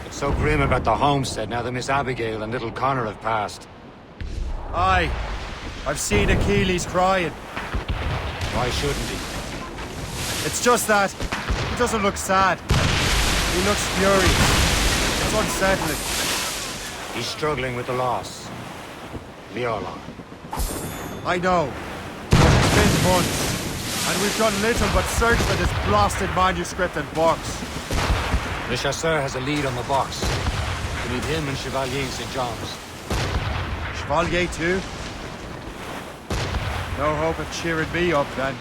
It's so grim about the homestead now that Miss Abigail and little Connor have passed. Aye. I've seen Achilles crying. Why shouldn't he? It's just that he doesn't look sad. He looks furious. It's unsettling. He's struggling with the loss. We all are. I know. But it's been months, and we've done little but search for this blasted manuscript and box. Le Chasseur has a lead on the box. We need him and Chevalier in St. John's. Chevalier too? No hope of cheering me up then.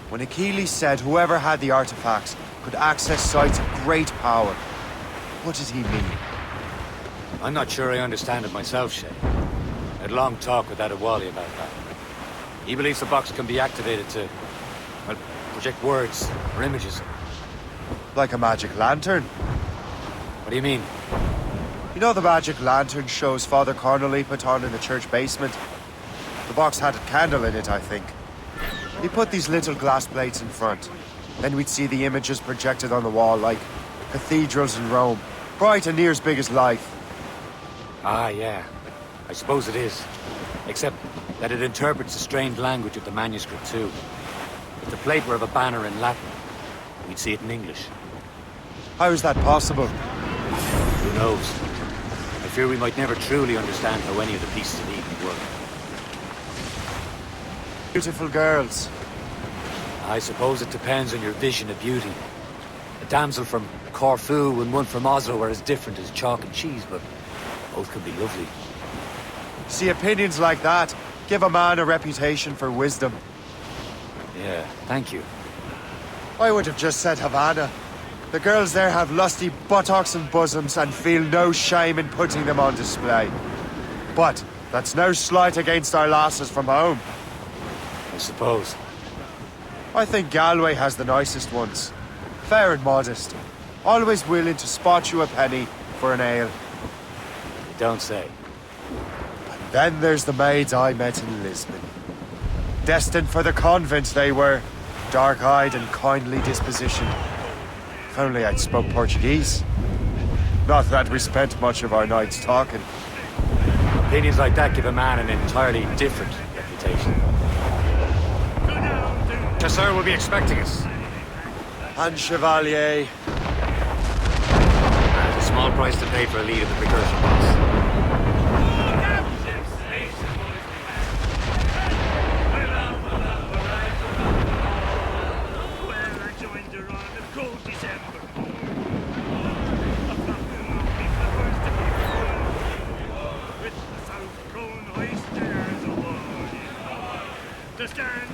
When Achilles said whoever had the artifacts could access sites of great power, what did he mean? I'm not sure I understand it myself, Shay. I had a long talk with Adewale about that. He believes the box can be activated to, well, project words or images. Like a magic lantern? What do you mean? You know the magic lantern shows Father Connolly put on in the church basement? The box had a candle in it, I think. He put these little glass plates in front. Then we'd see the images projected on the wall like cathedrals in Rome. Bright and near as big as life. Ah, yeah. I suppose it is. Except that it interprets the strange language of the manuscript, too. If the plate were of a banner in Latin, we'd see it in English. How is that possible? Who knows? I fear we might never truly understand how any of the pieces of Eden work. Beautiful girls. I suppose it depends on your vision of beauty. A damsel from Corfu and one from Oslo are as different as chalk and cheese, but both can be lovely. See, opinions like that give a man a reputation for wisdom. Yeah, thank you. I would have just said Havana. The girls there have lusty buttocks and bosoms and feel no shame in putting them on display. But that's no slight against our lasses from home. I suppose. I think Galway has the nicest ones. Fair and modest. Always willing to spot you a penny for an ale. You don't say. And then there's the maids I met in Lisbon. Destined for the convent they were. Dark-eyed and kindly dispositioned. If only I'd spoke Portuguese. Not that we spent much of our nights talking. Opinions like that give a man an entirely different reputation. Chasseur will be expecting us. And Chevalier. There's a small price to pay for a lead in the precursion box.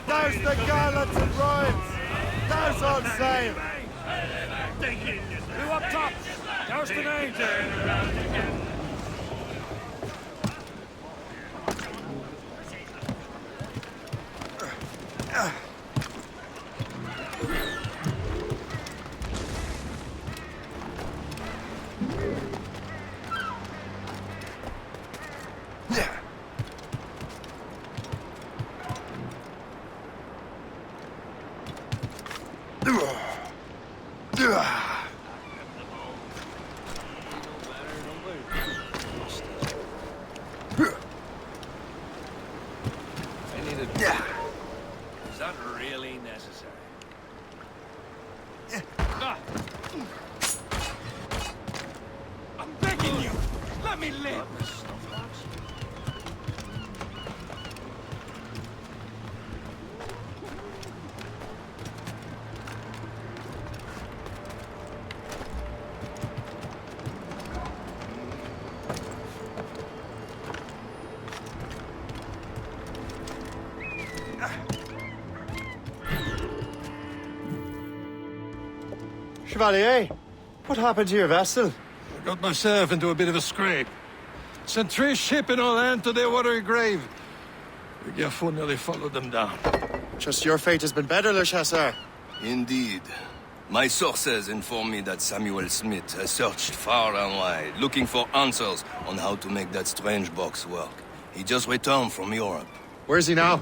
There's the gallants and royals! There's on sail! Who up top? There's the name. Is that really necessary? I'm begging you! Let me live! Chevalier, what happened to your vessel? I got myself into a bit of a scrape. Sent 3 ships in all land to their watery grave. The Gaffo nearly followed them down. Just your fate has been better, Le Chasseur. Indeed. My sources inform me that Samuel Smith has searched far and wide, looking for answers on how to make that strange box work. He just returned from Europe. Where's he now?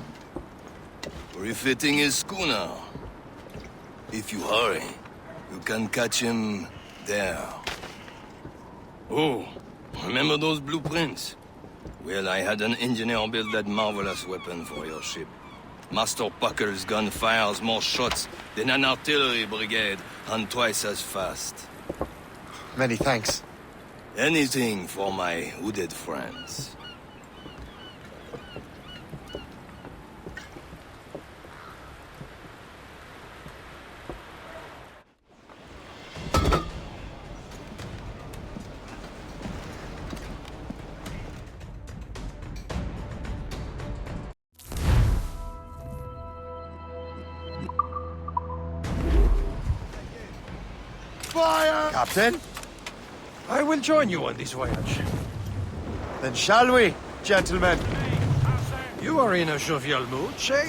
Refitting his schooner. If you hurry, you can catch him there. Oh, remember those blueprints? Well, I had an engineer build that marvelous weapon for your ship. Master Puckle's gun fires more shots than an artillery brigade, and twice as fast. Many thanks. Anything for my hooded friends. Fire! Captain? I will join you on this voyage. Then shall we, gentlemen? You are in a jovial mood, Shay?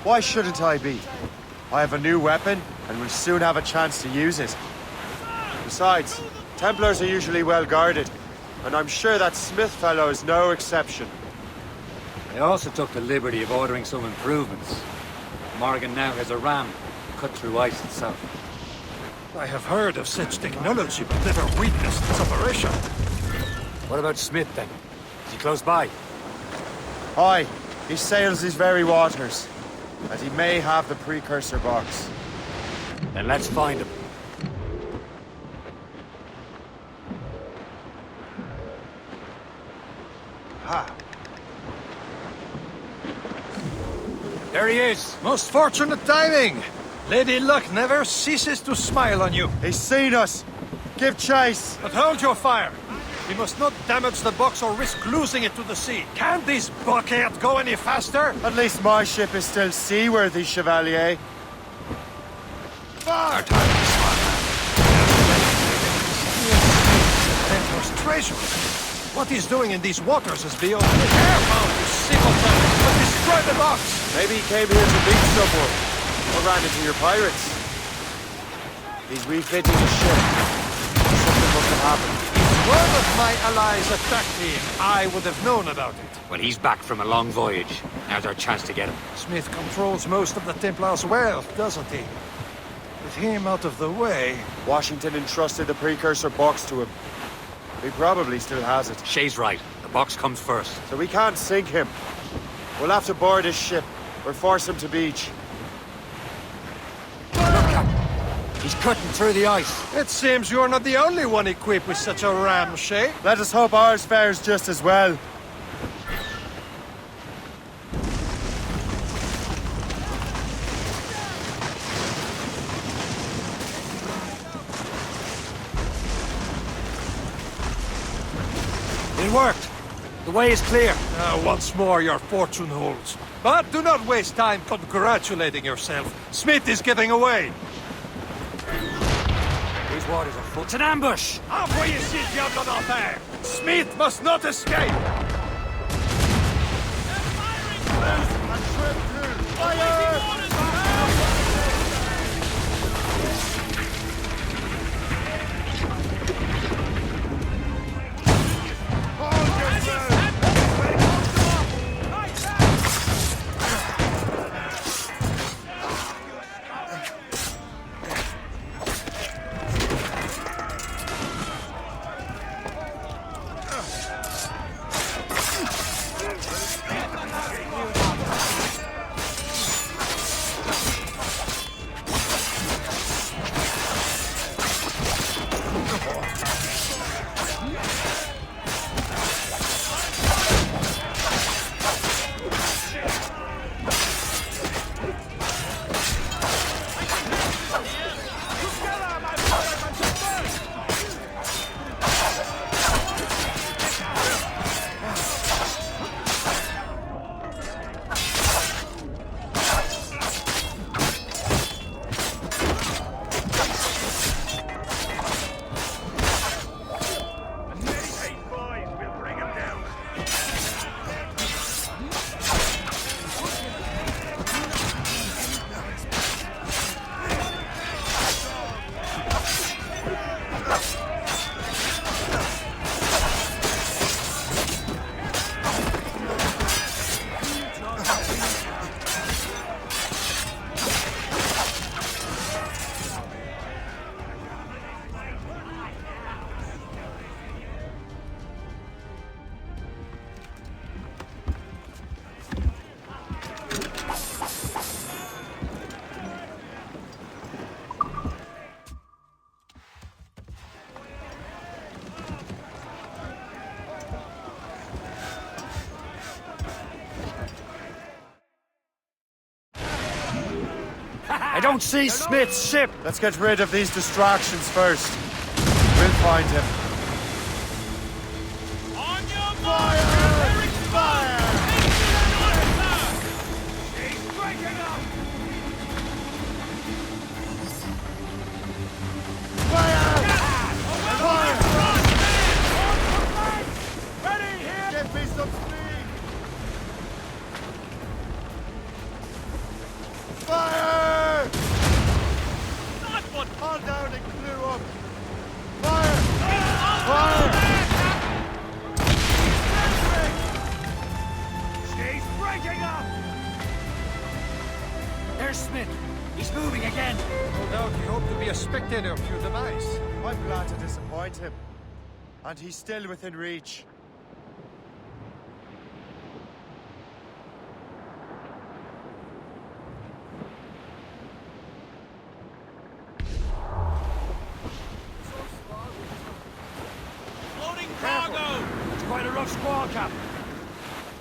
Why shouldn't I be? I have a new weapon, and will soon have a chance to use it. Besides, Templars are usually well guarded, and I'm sure that Smith fellow is no exception. I also took the liberty of ordering some improvements. Morgan now has a ram cut through ice itself. I have heard of such technology, but never witnessed its operation. What about Smith, then? Is he close by? Aye, he sails these very waters, and he may have the precursor box. Then let's find him. Ha! There he is! Most fortunate timing! Lady Luck never ceases to smile on you. He's seen us! Give chase! But hold your fire! We must not damage the box or risk losing it to the sea. Can't this bucket go any faster? At least my ship is still seaworthy, Chevalier. Our target is smart. Templar's treasure. What he's doing in these waters is beyond me. Careful, you simpleton! But destroy the box! Maybe he came here to meet someone, or ran into your pirates. He's refitting the ship. Something must have happened. If one of my allies attacked him, I would have known about it. Well, he's back from a long voyage. Now's our chance to get him. Smith controls most of the Templars' wealth, doesn't he? With him out of the way... Washington entrusted the precursor box to him. He probably still has it. Shay's right. The box comes first. So we can't sink him. We'll have to board his ship, or force him to beach. Look, Captain. He's cutting through the ice. It seems you're not the only one equipped with such a ram, Shay. Let us hope ours fares just as well. It worked. The way is clear. Once more your fortune holds. But do not waste time congratulating yourself. Smith is getting away. These waters are full. It's an ambush! Envoyez ces diables d'enfer! Smith must not escape! I don't see Smith's ship! Let's get rid of these distractions first. We'll find him. On your Fire! Fire! He's breaking up! Fire! Fire! Ready here! Give me some speed! Fire! Not what Hold down and clear up! Fire! Fire! She's breaking up! There's Smith. He's moving again. No doubt he hoped to be a spectator of your demise. I'm glad to disappoint him. And he's still within reach. Loading cargo! It's quite a rough squall, Captain.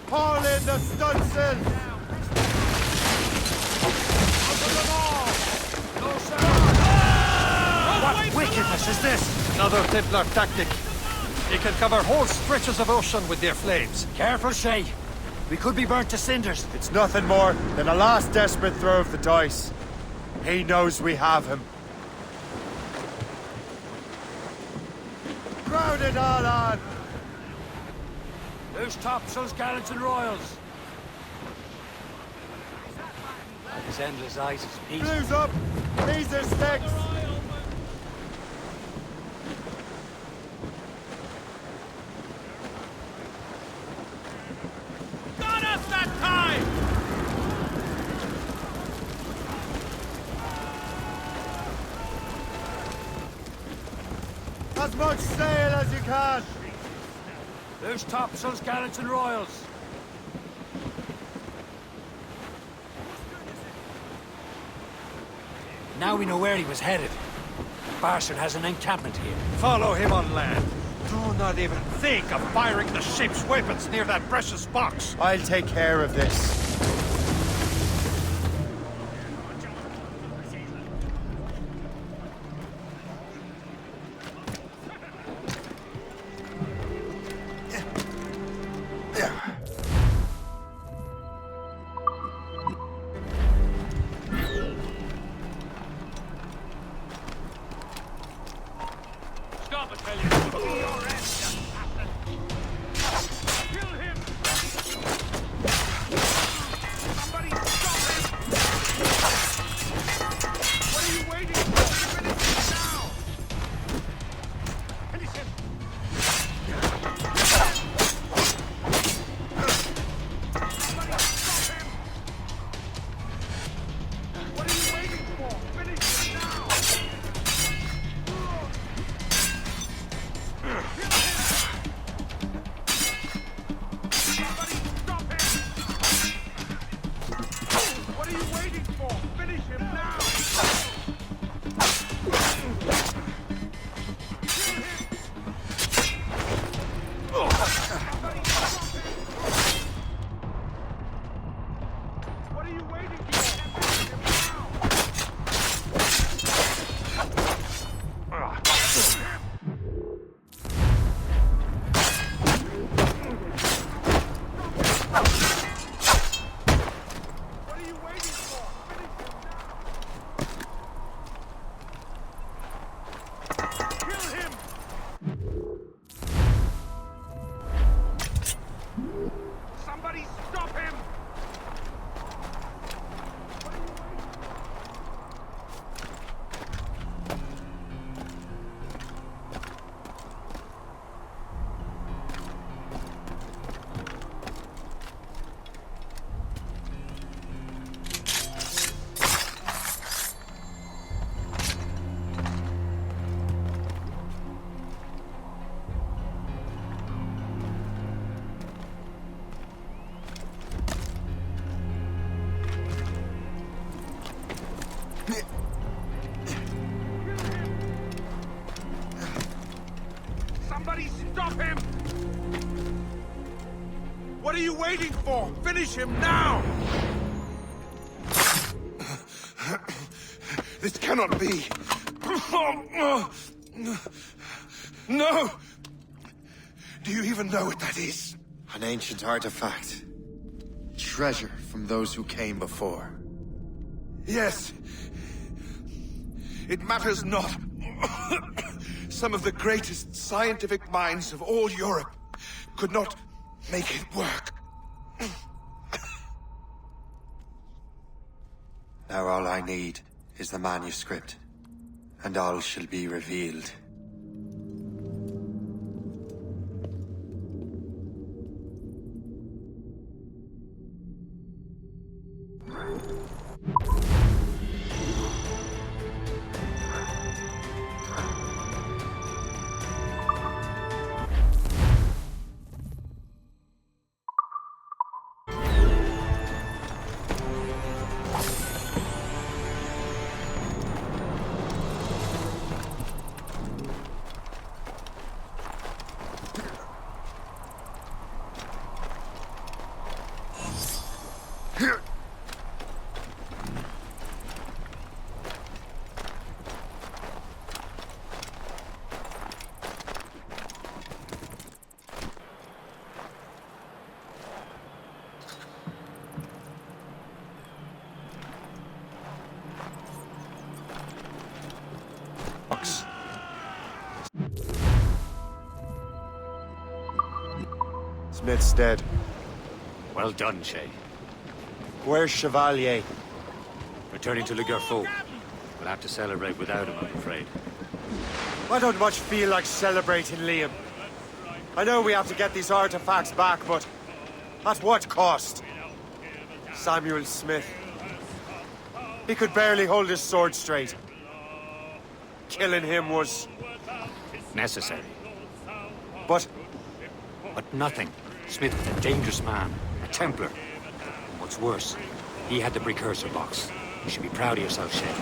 Haul in the stunsail! No, sir! What wickedness is this? Another Templar tactic. They can cover whole stretches of ocean with their flames. Careful, Shay. We could be burnt to cinders. It's nothing more than a last desperate throw of the dice. He knows we have him. Crowd it all on! Loose topsails, gallants, and royals. This endless ice is peace. Blues up! These are sticks! Got us that time! As much sail as you can! Loose topsails, gallants, and royals. Now we know where he was headed. The bastard has an encampment here. Follow him on land. Do not even think of firing the ship's weapons near that precious box. I'll take care of this. Stop it, tell you! Your end, Captain! Kill him! Somebody stop him! What are you waiting for? Finish him now! Finish him! Somebody stop him! What are you waiting for? Finish him now! Somebody stop him! What are you waiting for? Finish him now! Somebody stop him! What are you waiting for? Finish him now! What are you waiting for? Finish him now! Kill him! Somebody stop him! What are you waiting Somebody stop him! What are you waiting for? Finish him now! This cannot be. No! Do you even know what that is? An ancient artifact. Treasure from those who came before. Yes. It matters not. Some of the greatest scientific minds of all Europe could not make it work. Now all I need is the manuscript, and all shall be revealed. Smith's dead. Well done, Shay. Where's Chevalier? Returning to Le Gerfaut. We'll have to celebrate without him, I'm afraid. I don't much feel like celebrating, Liam. I know we have to get these artifacts back, but at what cost? Samuel Smith. He could barely hold his sword straight. Killing him was... Necessary. But But nothing. Smith was a dangerous man. A Templar. And what's worse, he had the precursor box. You should be proud of yourself, Shay.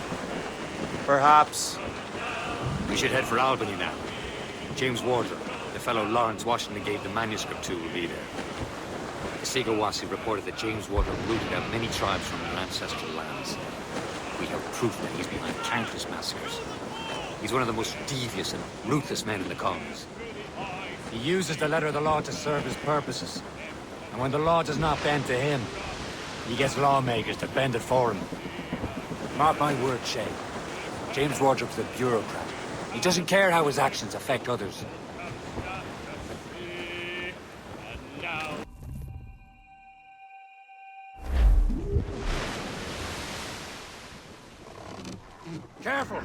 perhaps... We should head for Albany now. James Wardrop, the fellow Lawrence Washington gave the manuscript to, will be there. The Sigawasi reported that James Wardrop rooted out many tribes from their ancestral lands. We have proof that he's behind countless massacres. He's one of the most devious and ruthless men in the colonies. He uses the letter of the law to serve his purposes. And when the law does not bend to him, he gets lawmakers to bend it for him. Mark my word, Shay. James Wardrop's a bureaucrat. He doesn't care how his actions affect others. Careful!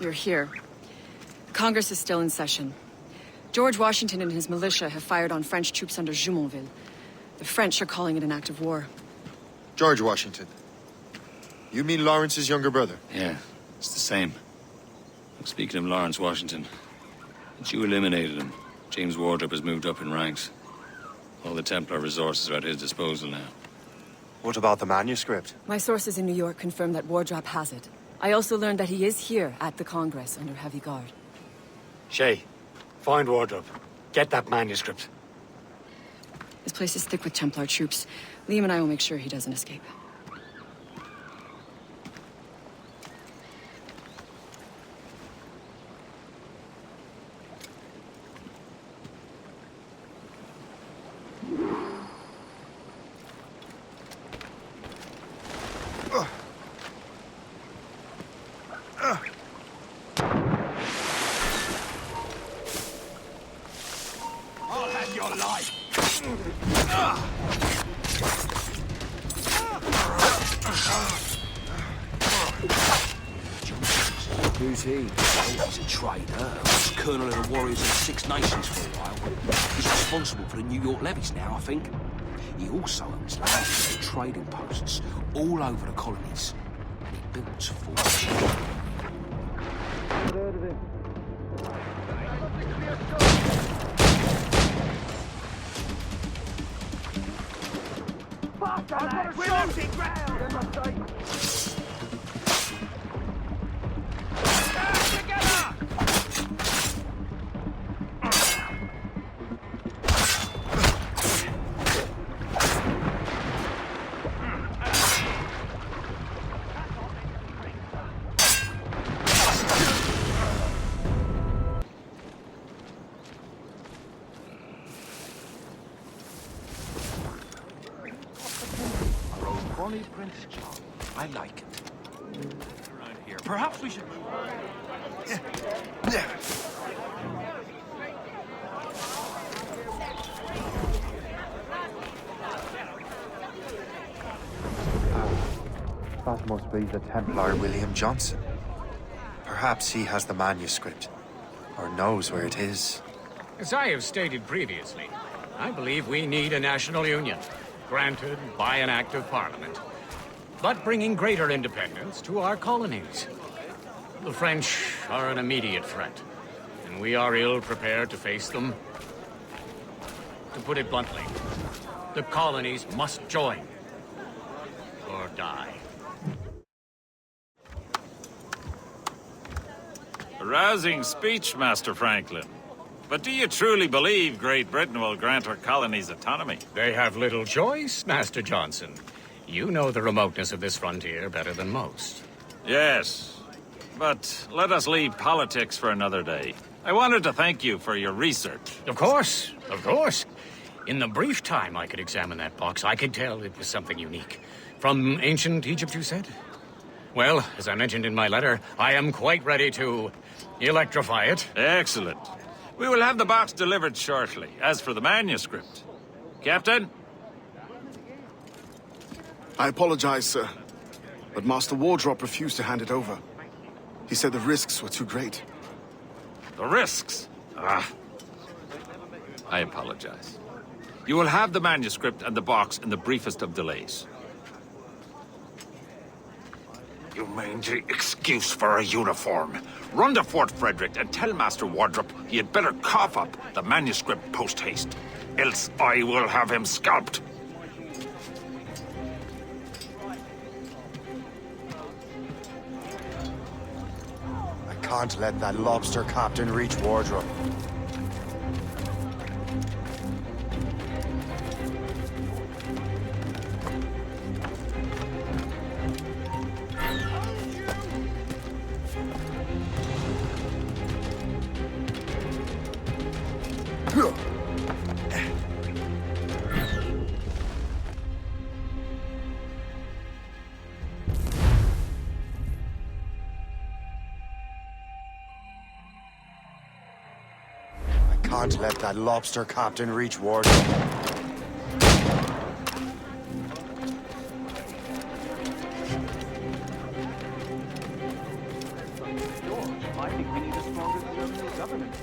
You're here. Congress is still in session. George Washington and his militia have fired on French troops under Jumonville. The French are calling it an act of war. George Washington. You mean Lawrence's younger brother? Yeah, it's the same. Speaking of Lawrence Washington, But you eliminated him. James Wardrop has moved up in ranks. All the Templar resources are at his disposal now. What about the manuscript? My sources in New York confirm that Wardrop has it. I also learned that he is here at the Congress under heavy guard. Shay, find Wardrop. Get that manuscript. This place is thick with Templar troops. Liam and I will make sure he doesn't escape. I'll have your life. Who's he? Oh, he's a traitor. Was colonel of the Warriors of the Six Nations for a while. He's responsible for the New York levies now, I think. He also owns land and trading posts all over the colonies. And he built forts. We're losing ground. Together! Bonnie Prince Charlie. I like it. Around here. Perhaps we should move. That must be the Templar William Johnson. Perhaps he has the manuscript, or knows where it is. As I have stated previously, I believe we need a national union, granted by an act of parliament, but bringing greater independence to our colonies. The French are an immediate threat, and we are ill prepared to face them. To put it bluntly, the colonies must join, or die. A rousing speech, Master Franklin. But do you truly believe Great Britain will grant her colonies autonomy? They have little choice, Master Johnson. You know the remoteness of this frontier better than most. Yes, but let us leave politics for another day. I wanted to thank you for your research. Of course, of course. In the brief time I could examine that box, I could tell it was something unique. From ancient Egypt, you said? Well, as I mentioned in my letter, I am quite ready to electrify it. Excellent. We will have the box delivered shortly. As for the manuscript... Captain? I apologize, sir, but Master Wardrop refused to hand it over. He said the risks were too great. The risks? Ah. I apologize. You will have the manuscript and the box in the briefest of delays. You mangy excuse for a uniform. Run to Fort Frederick and tell Master Wardrop he had better cough up the manuscript post-haste. Else I will have him scalped. I can't let that lobster captain reach Wardrop. Can't let that lobster captain reach Wardrop. I think we need a stronger colonial government.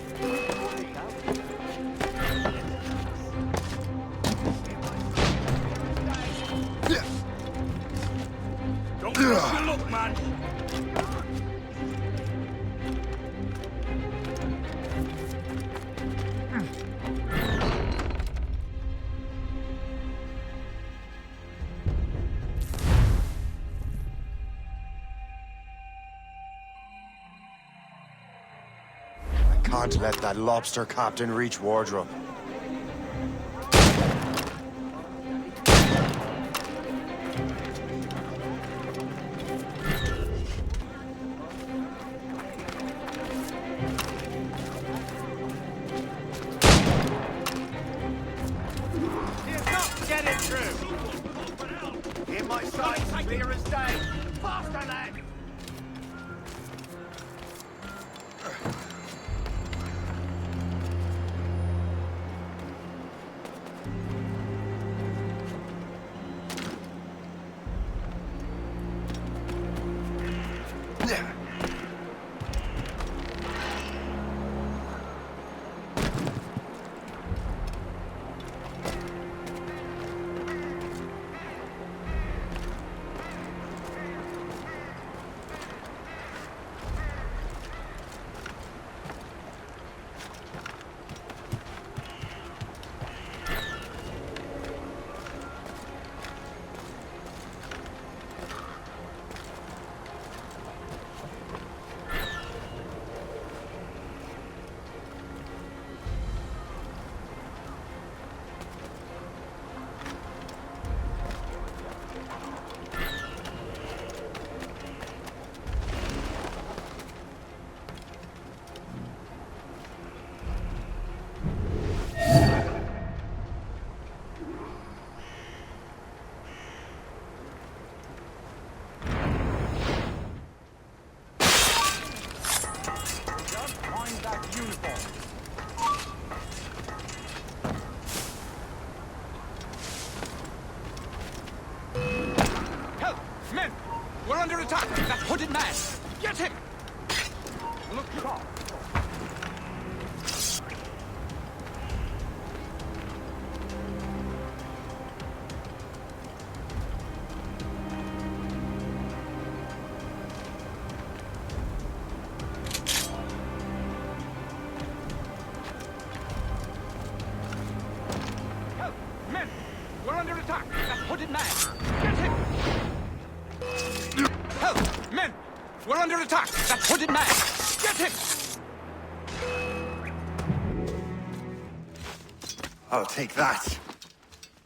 Don't rush your look, man. Can't let that lobster captain reach Wardrop. Get it through! In my sight, clear as day! Faster, lad! Help! Men! We're under attack! That hooded man! Get him! Look sharp! Help! Men! We're under attack! That hooded man! Get him! Help! Men! We're under attack! That hooded man! Get him! I'll take that,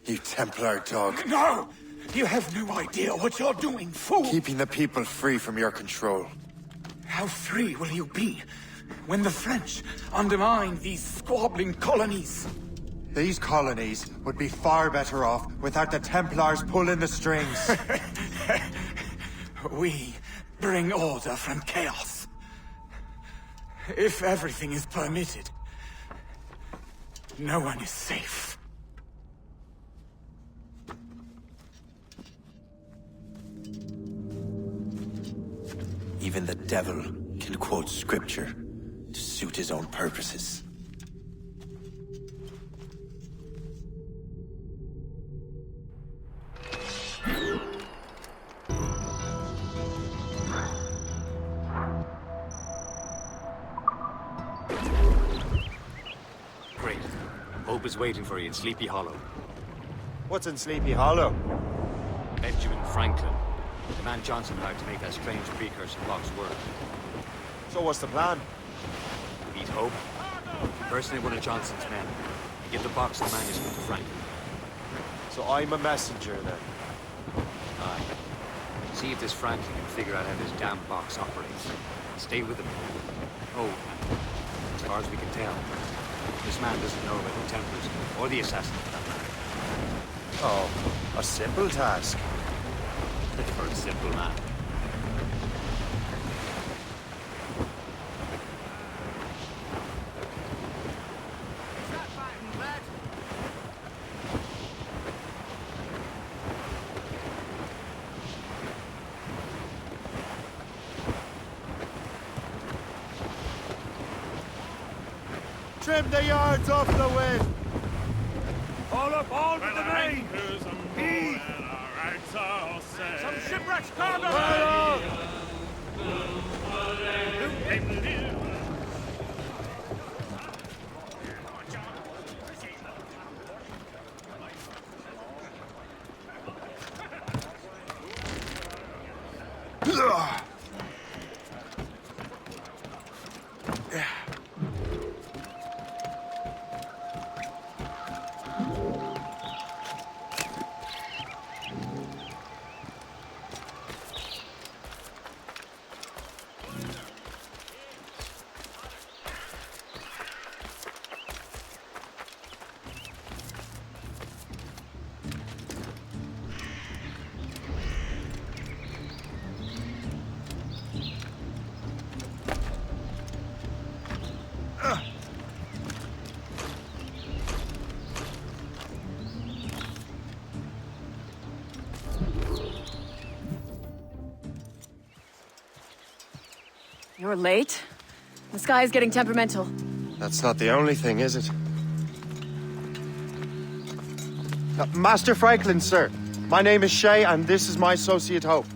you Templar dog. No! You have no idea what you're doing, fool! Keeping the people free from your control. How free will you be when the French undermine these squabbling colonies? These colonies would be far better off without the Templars pulling the strings. We bring order from chaos. If everything is permitted, no one is safe. Even the devil can quote scripture to suit his own purposes. Great. Hope is waiting for you in Sleepy Hollow. What's in Sleepy Hollow? Benjamin Franklin, the man Johnson hired to make that strange precursor box work. So what's the plan? Meet Hope, personate one of Johnson's men, and give the box and manuscript to Franklin. So I'm a messenger then? Aye. See if this Franklin can figure out how this damn box operates. Stay with him. Oh, and as far as we can tell, this man doesn't know about the Templars, or the assassins for that matter. Oh, a simple task. For a simple man. Trim the yards off the wind! All up, all to the main! Some shipwrecks, cargo! You're late. The sky is getting temperamental. That's not the only thing, is it? Master Franklin, sir. My name is Shay, and this is my associate Hope.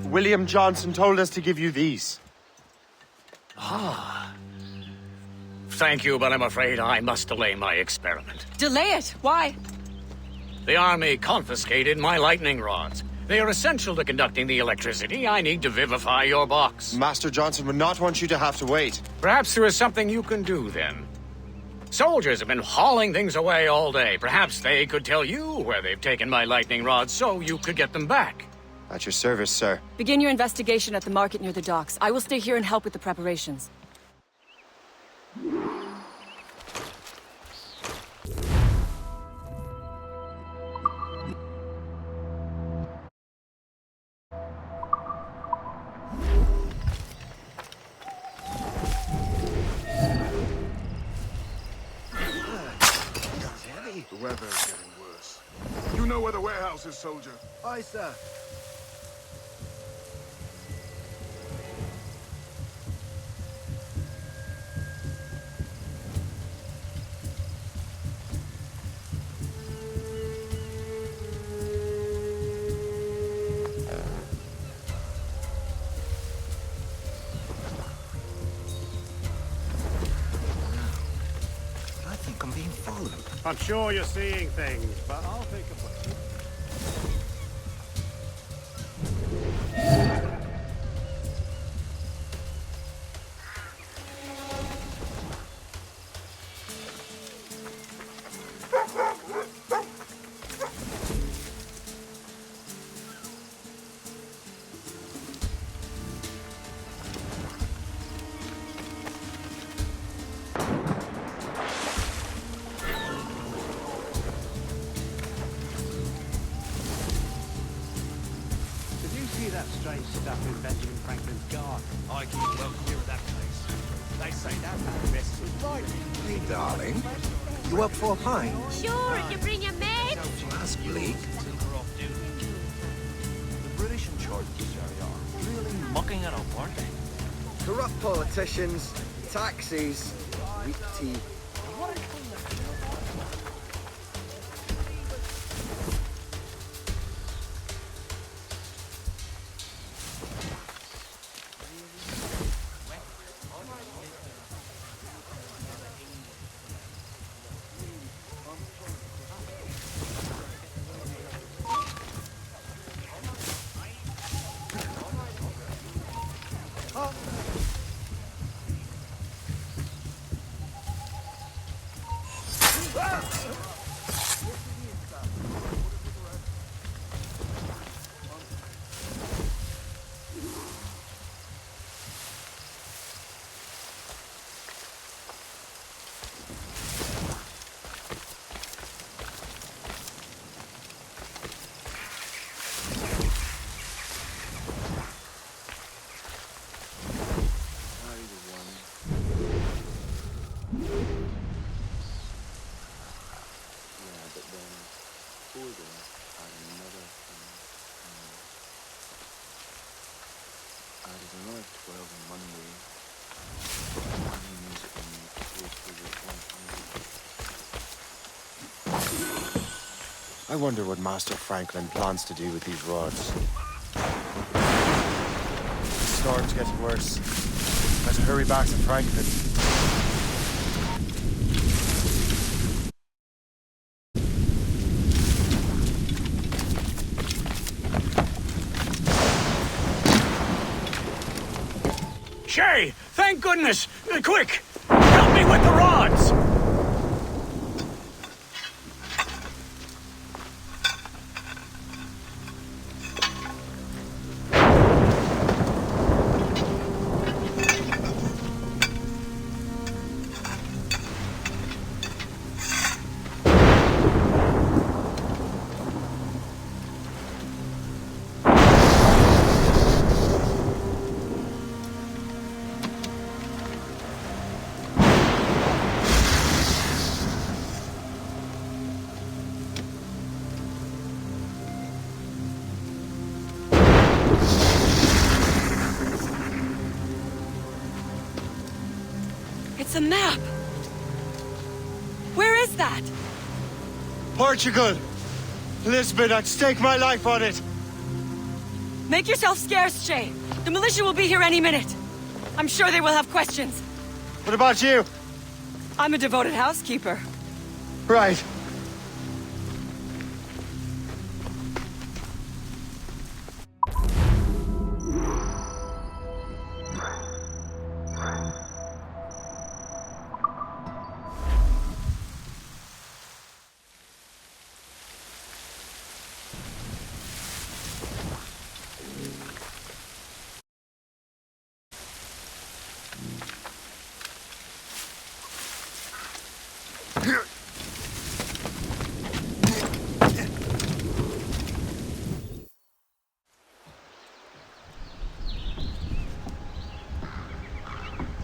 William Johnson told us to give you these. Thank you, but I'm afraid I must delay my experiment. Delay it! Why? The army confiscated my lightning rods. They are essential to conducting the electricity I need to vivify your box. Master Johnson would not want you to have to wait. Perhaps there is something you can do, then. Soldiers have been hauling things away all day. Perhaps they could tell you where they've taken my lightning rods so you could get them back. At your service, sir. Begin your investigation at the market near the docks. I will stay here and help with the preparations. The weather's getting worse. You know where the warehouse is, soldier? Aye, sir. I think I'm being followed. I'm sure you're seeing things, but I'll take a look. That strange stuff in Benjamin Franklin's garden. I keep well clear of that place. They say that manifests with lightning. Hey, darling. You up for a pint? Sure, if you bring your mates. That's bleak. The British in charge of this area are really mucking it up, aren't they? Corrupt politicians, taxis, weak tea. I wonder what Master Franklin plans to do with these rods. The storm's getting worse. Better hurry back to Franklin. Shay! Thank goodness! Quick! Help me with the rods! It's a map! Where is that? Portugal! Lisbon, I'd stake my life on it! Make yourself scarce, Jay. The militia will be here any minute. I'm sure they will have questions. What about you? I'm a devoted housekeeper. Right.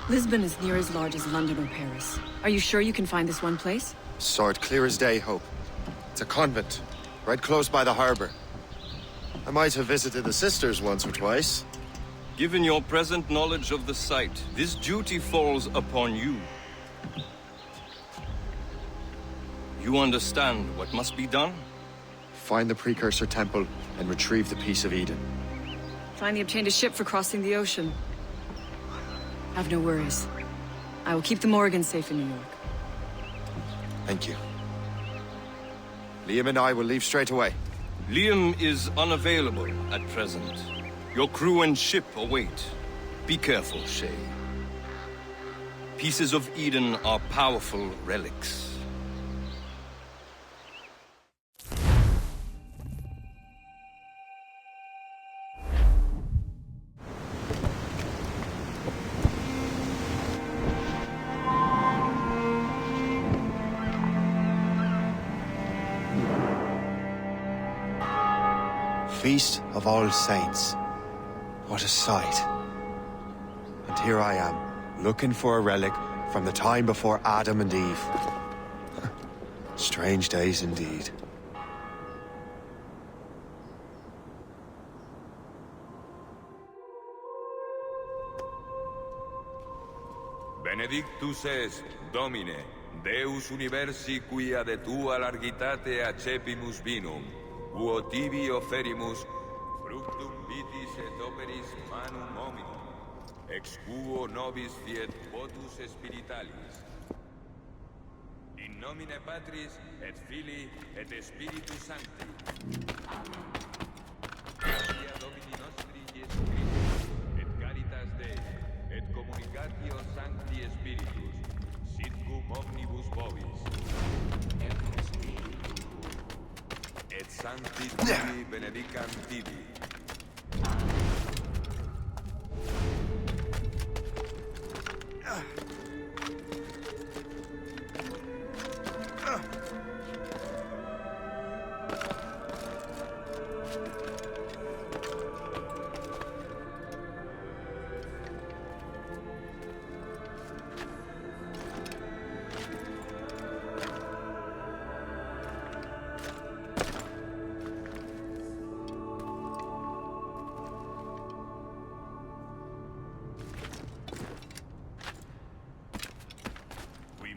Lisbon is near as large as London or Paris. Are you sure you can find this one place? Saw it clear as day, Hope. It's a convent, right close by the harbor. I might have visited the sisters once or twice. Given your present knowledge of the site, this duty falls upon you. You understand what must be done? Find the precursor temple and retrieve the Piece of Eden. Finally obtained a ship for crossing the ocean. Have no worries. I will keep the Morgans safe in New York. Thank you. Liam and I will leave straight away. Liam is unavailable at present. Your crew and ship await. Be careful, Shay. Pieces of Eden are powerful relics. Feast of All Saints. What a sight. And here I am, looking for a relic from the time before Adam and Eve. Strange days indeed. Benedictus est, Domine, Deus universi quia de tua largitate accepimus vinum, uo tibi offerimus fructum vitis et operis manum hominum, ex quo nobis fiet votus spiritualis. In nomine Patris et Filii et Spiritus Sancti. Gratia Domini nostri Iesu Christi, et caritas Dei, et communicatio Sancti Spiritus, sit cum omnibus vobis. Et Sancti Tibi benedicam Tibi.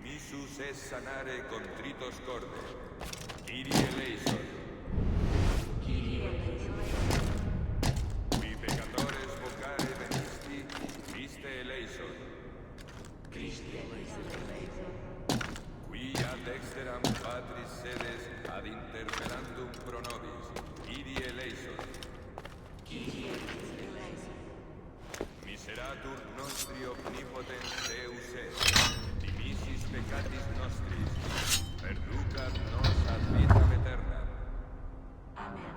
Missus es sanare contritos corde. Kyrie eleison. Kyrie eleison. Qui peccatores vocare venisti, Christe eleison. Christe eleison. Qui ad exteram Patris sedes ad interpellandum pro nobis, Kyrie eleison. Kyrie eleison. Miseratur nostri omnipotens Deus est. Dimisis peccatis nostris, perducat nos ad vitam aeternam. Amen.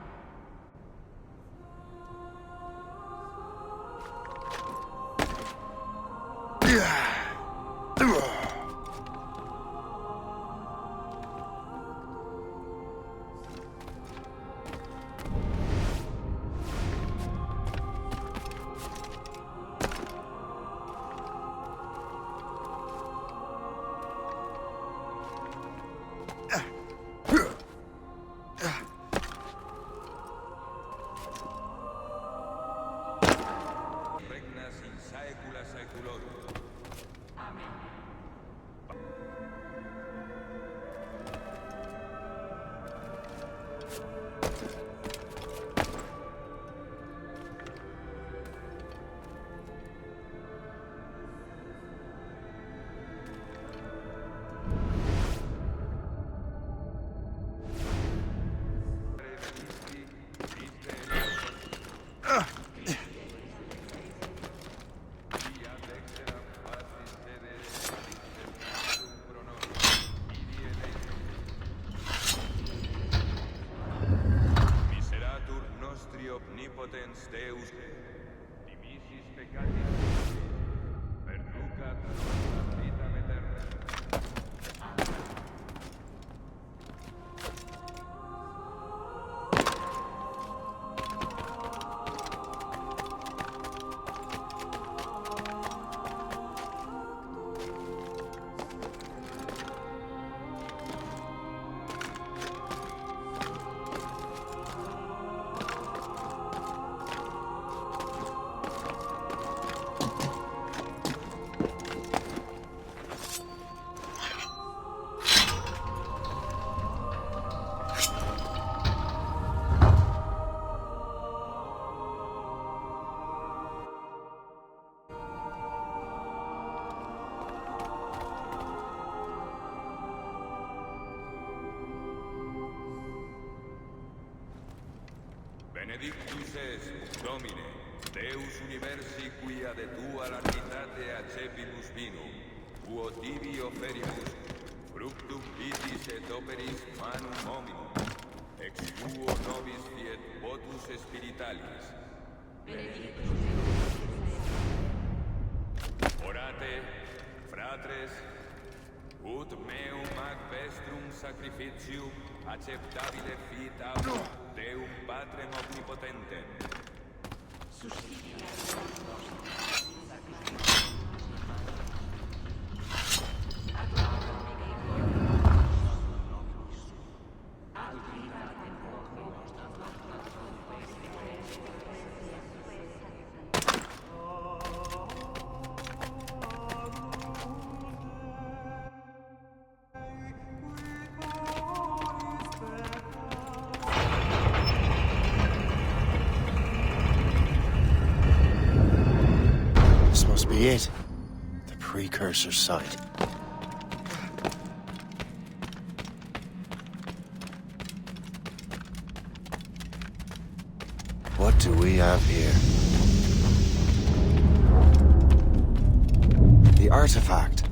Benedictus es, Domine, Deus universi quia de tua largitate accepimus vinum, quo tibi oferimus, fructum vitis et operis manum hominum, ex tuo nobis fiet votus spiritualis. Orate, fratres, ut meum ac vestrum sacrificium acceptabile fit abit Deum Patrem omnipotentem. This must be it. The precursor site. What do we have here? The artifact.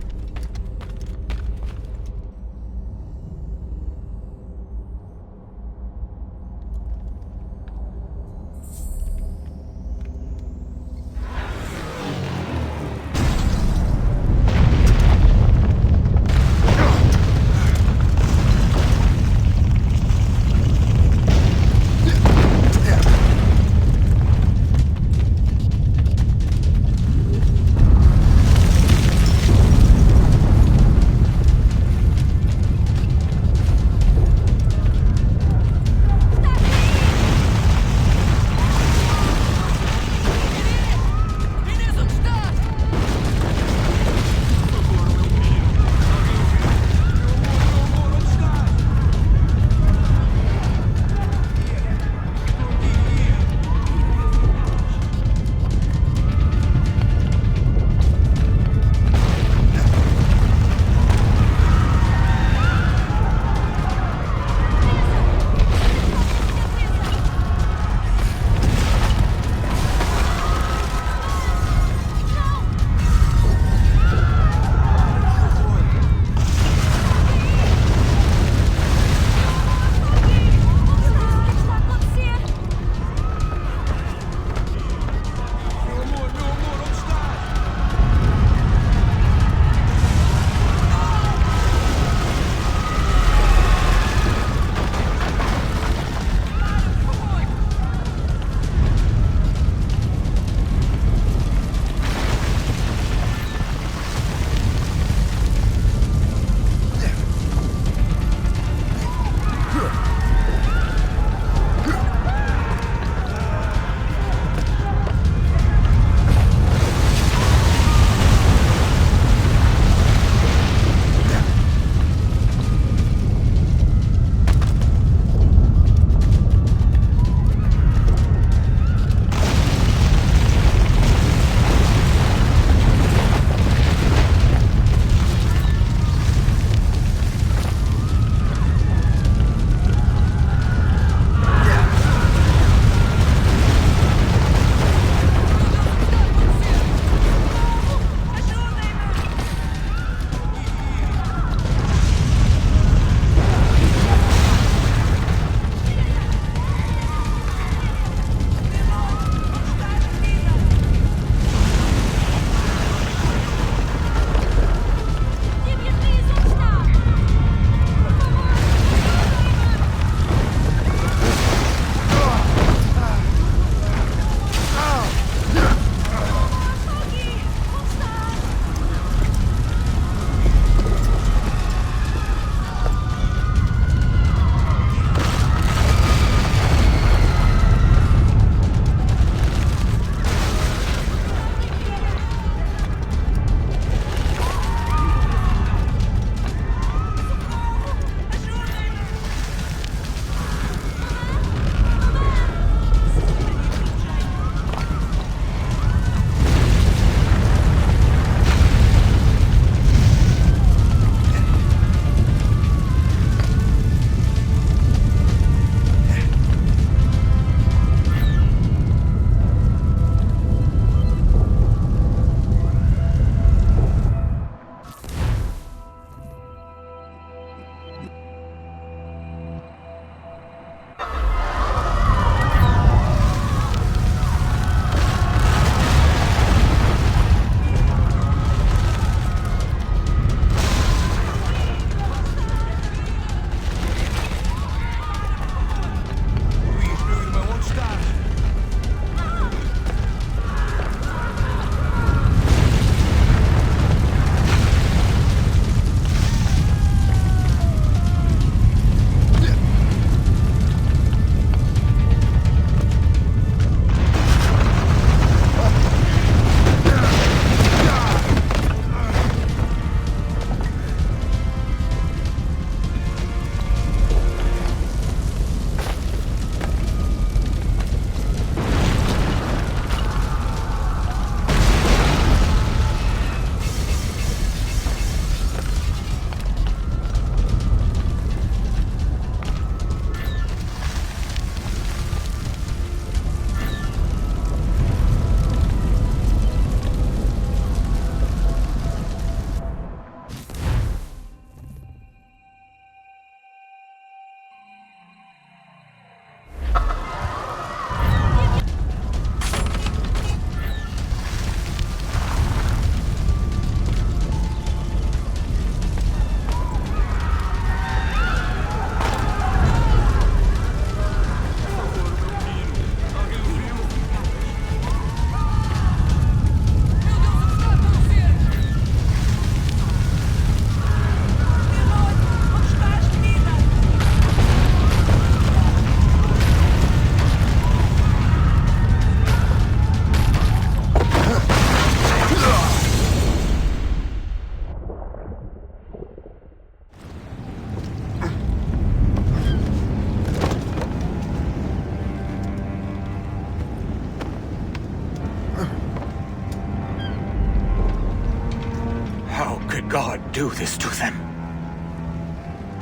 could God do this to them?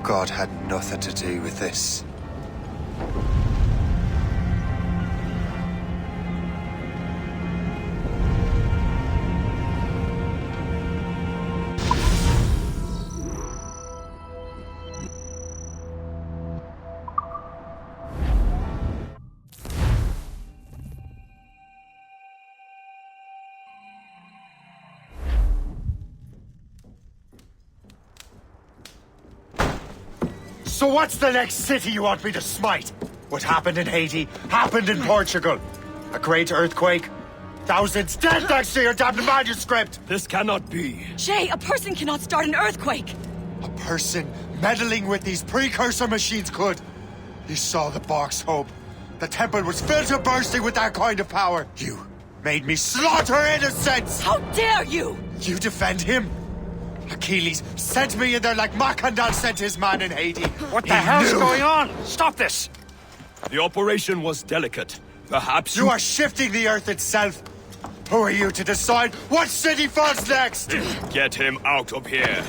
God had nothing to do with this. So what's the next city you want me to smite? What happened in Haiti happened in Portugal. A great earthquake. Thousands dead thanks to your damned manuscript! This cannot be. Shay, a person cannot start an earthquake! A person meddling with these precursor machines could. You saw the box, Hope. The temple was filled to bursting with that kind of power. You made me slaughter innocents! How dare you! You defend him? Achilles sent me in there like Macandal sent his man in Haiti. What the hell's going on? Stop this! The operation was delicate. Perhaps you are shifting the earth itself. Who are you to decide what city falls next? Get him out of here.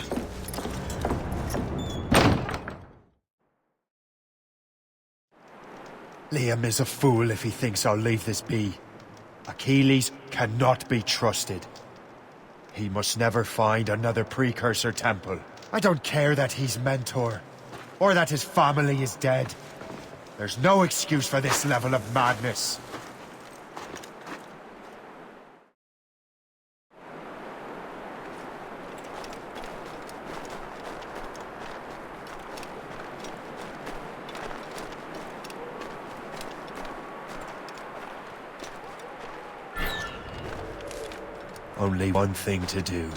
Liam is a fool if he thinks I'll leave this be. Achilles cannot be trusted. He must never find another precursor temple. I don't care that he's mentor, or that his family is dead. There's no excuse for this level of madness. Only one thing to do.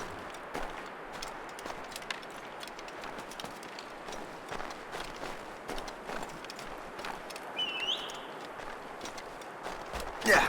Yeah.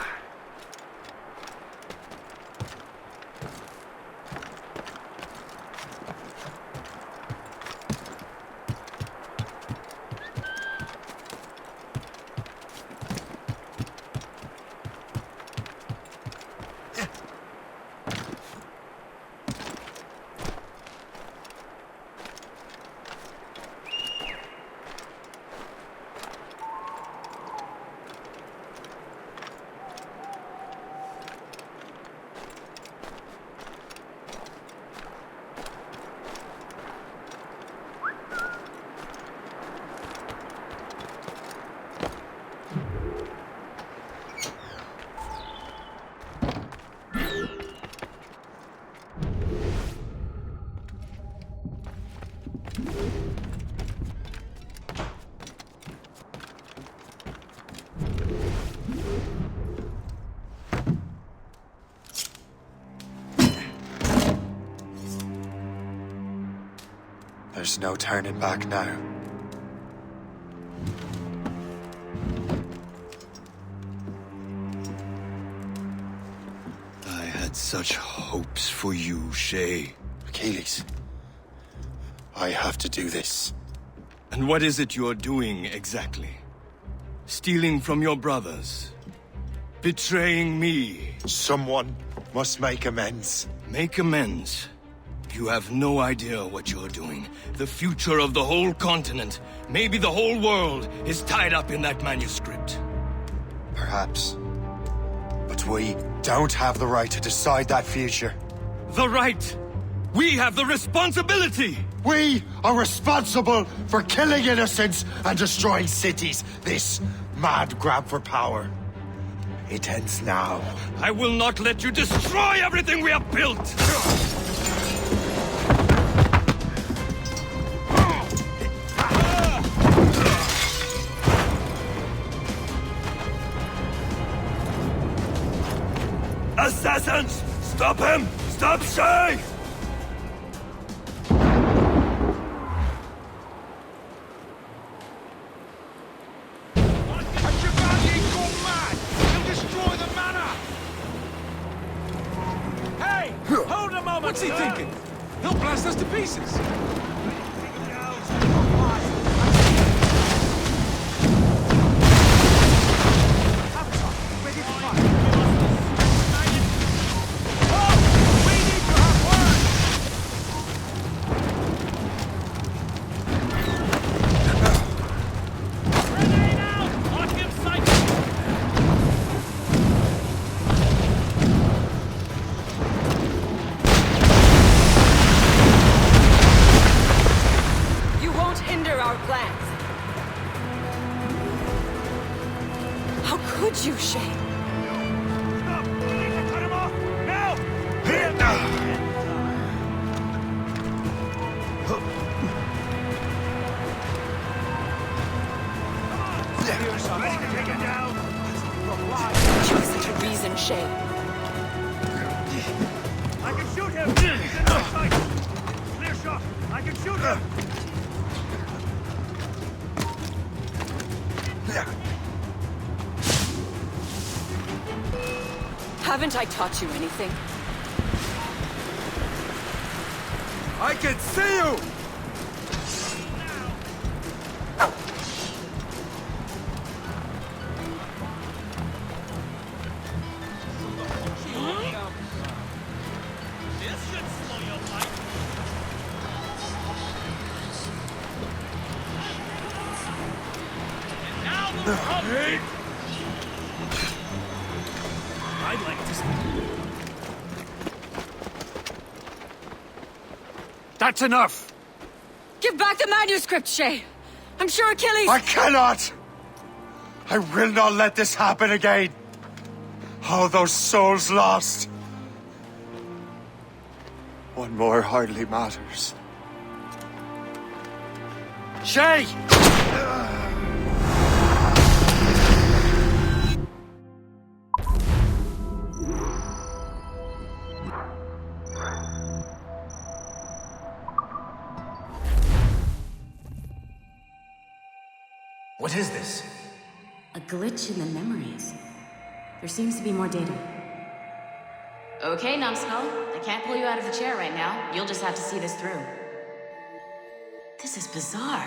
There's no turning back now. I had such hopes for you, Shay. Achilles, I have to do this. And what is it you're doing exactly? Stealing from your brothers? Betraying me? Someone must make amends. Make amends? You have no idea what you're doing. The future of the whole continent, maybe the whole world, is tied up in that manuscript. Perhaps. But we don't have the right to decide that future. The right! We have the responsibility! We are responsible for killing innocents and destroying cities. This mad grab for power. It ends now. I will not let you destroy everything we have built! Assassins! Stop him! Stop Shay! What's he thinking? He'll blast us to pieces. told you, Shay. Stop! We need to cut him off! Now! Take it down! Choose such a reason, Shay. I can shoot him! He's in my sight! Clear shot! I can shoot him! Haven't I taught you anything? I can see you! I'd like to see. That's enough! Give back the manuscript, Shay! I'm sure Achilles... I cannot! I will not let this happen again! All those souls lost! One more hardly matters. Shay! What is this? A glitch in the memories. There seems to be more data. Okay, numbskull. I can't pull you out of the chair right now. You'll just have to see this through. This is bizarre.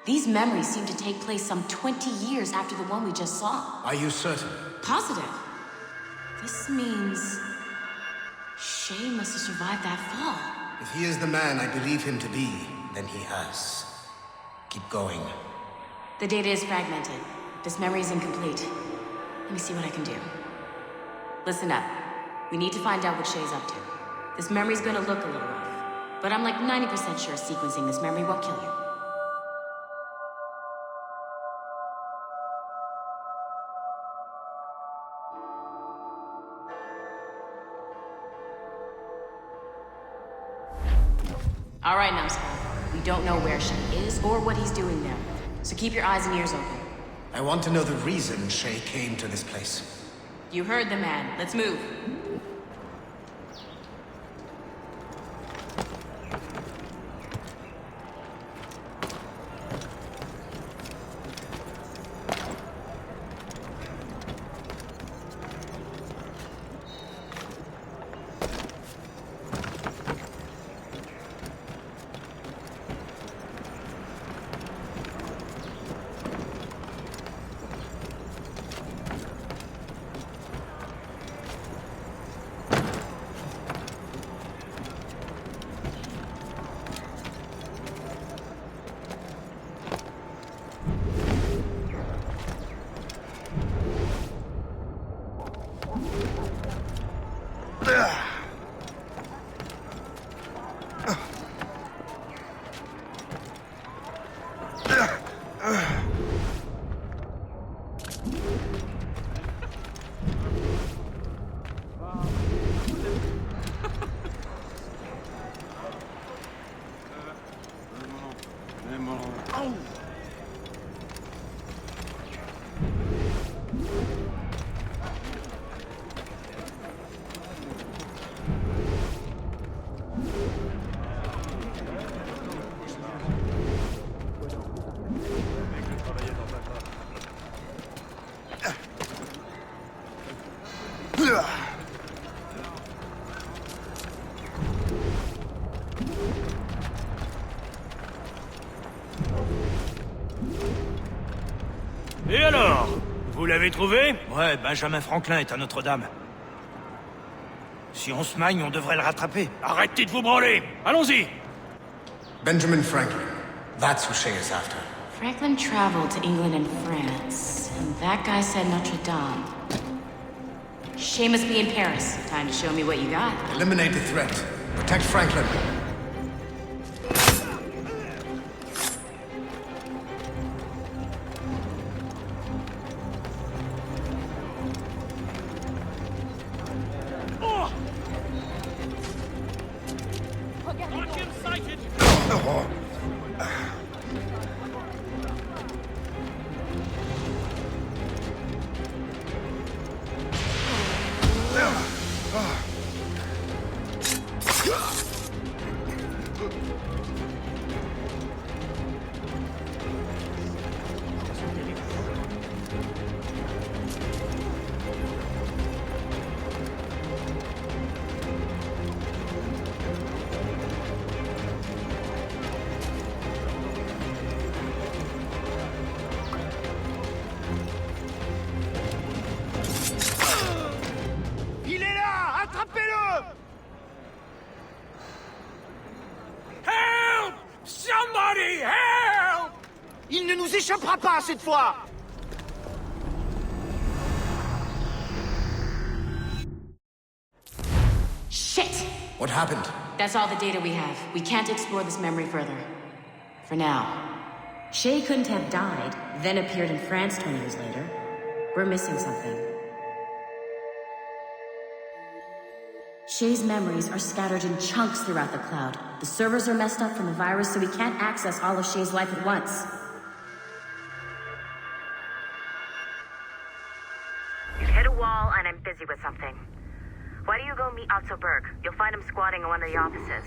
These memories seem to take place some 20 years after the one we just saw. Are you certain? Positive. This means... Shay must have survived that fall. If he is the man I believe him to be, then he has. Keep going. The data is fragmented. This memory is incomplete. Let me see what I can do. Listen up. We need to find out what Shay's up to. This memory's gonna look a little rough, but I'm like 90% sure sequencing this memory won't kill you. All right, numbskull. We don't know where Shay is or what he's doing there. So keep your eyes and ears open. I want to know the reason Shay came to this place. You heard the man. Let's move. Et alors? Vous l'avez trouvé? Ouais, Benjamin Franklin est à Notre-Dame. Si on se magne, on devrait le rattraper. Arrêtez de vous branler! Allons-y! Benjamin Franklin. That's who Shay is after. Franklin traveled to England and France, and that guy said Notre Dame. Shay must be in Paris. Time to show me what you got. Eliminate the threat. Protect Franklin. Il est là! Attrapez-le! Help! Somebody help! Il ne nous échappera pas cette fois! Shit! What happened? That's all the data we have. We can't explore this memory further. For now. Shay couldn't have died, then appeared in France 20 years later. We're missing something. Shay's memories are scattered in chunks throughout the cloud. The servers are messed up from the virus, so we can't access all of Shay's life at once. You've hit a wall, and I'm busy with something. Why don't you go meet Otto Berg? You'll find him squatting in one of the offices.